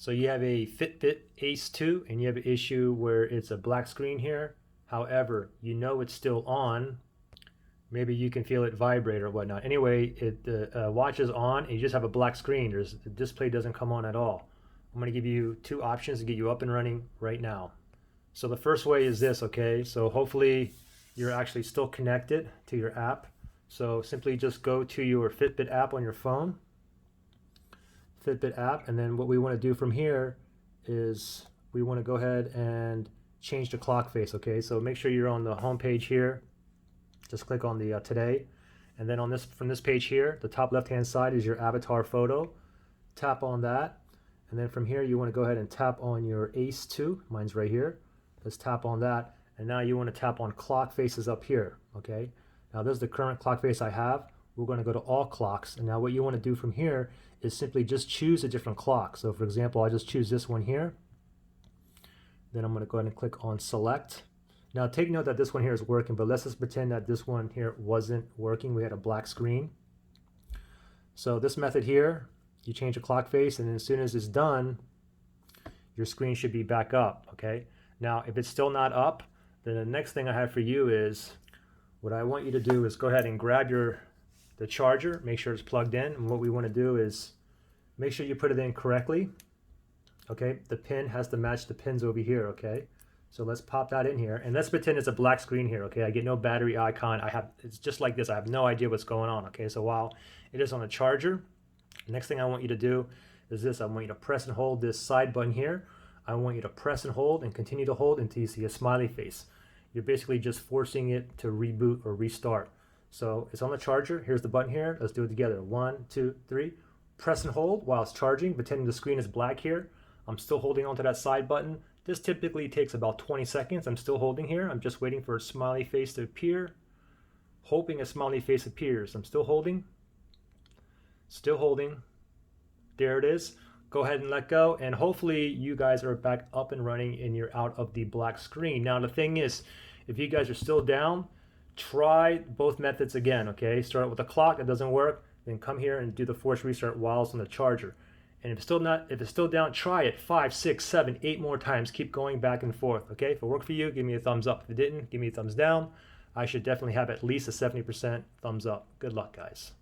So you have a Fitbit Ace 2 and you have an issue where it's a black screen here. However, you know it's still on. Maybe you can feel it vibrate or whatnot. Anyway, the watch is on and you just have a black screen. The display doesn't come on at all. I'm going to give you two options to get you up and running right now. So the first way is this, okay? So hopefully you're actually still connected to your app. So simply just go to your Fitbit app on your phone. Fitbit app, and then what we want to do from here is we want to go ahead and change the clock face. Okay, so make sure you're on the home page here. Just click on the today, and then on this, from this page here, the top left hand side is your avatar photo. Tap on that, and then from here you want to go ahead and tap on your Ace 2. Mine's right here. Let's tap on that, and now you want to tap on clock faces up here. Okay, now this is the current clock face I have. We're going to go to all clocks, and now what you want to do from here is simply just choose a different clock. So for example, I just choose this one here. Then I'm going to go ahead and click on select. Now take note that this one here is working, but let's just pretend that this one here wasn't working. We had a black screen. So this method here, you change the clock face, and then as soon as it's done, your screen should be back up. Okay, now if it's still not up, then the next thing I have for you is, what I want you to do is go ahead and grab the charger, make sure it's plugged in, and what we want to do is make sure you put it in correctly. Okay, the pin has to match the pins over here. Okay, so let's pop that in here, and let's pretend it's a black screen here. Okay, I get no battery icon. It's just like this. I have no idea what's going on. Okay, so while it is on the charger, the next thing I want you to do is this. I want you to press and hold this side button here. I want you to press and hold and continue to hold until you see a smiley face. You're basically just forcing it to reboot or restart. So it's on the charger. Here's the button here. Let's do it together. 1, 2, 3. Press and hold while it's charging, pretending the screen is black here. I'm still holding onto that side button. This typically takes about 20 seconds. I'm still holding here. I'm just waiting for a smiley face to appear, hoping a smiley face appears. I'm still holding. Still holding. There it is. Go ahead and let go, and hopefully you guys are back up and running and you're out of the black screen. Now the thing is, if you guys are still down, try both methods again. Okay, start with the clock. It doesn't work, then come here and do the force restart while it's on the charger. And if it's still down, try it 5, 6, 7, 8 more times. Keep going back and forth. Okay, if it worked for you, give me a thumbs up. If it didn't, give me a thumbs down. I should definitely have at least a 70% thumbs up. Good luck, guys.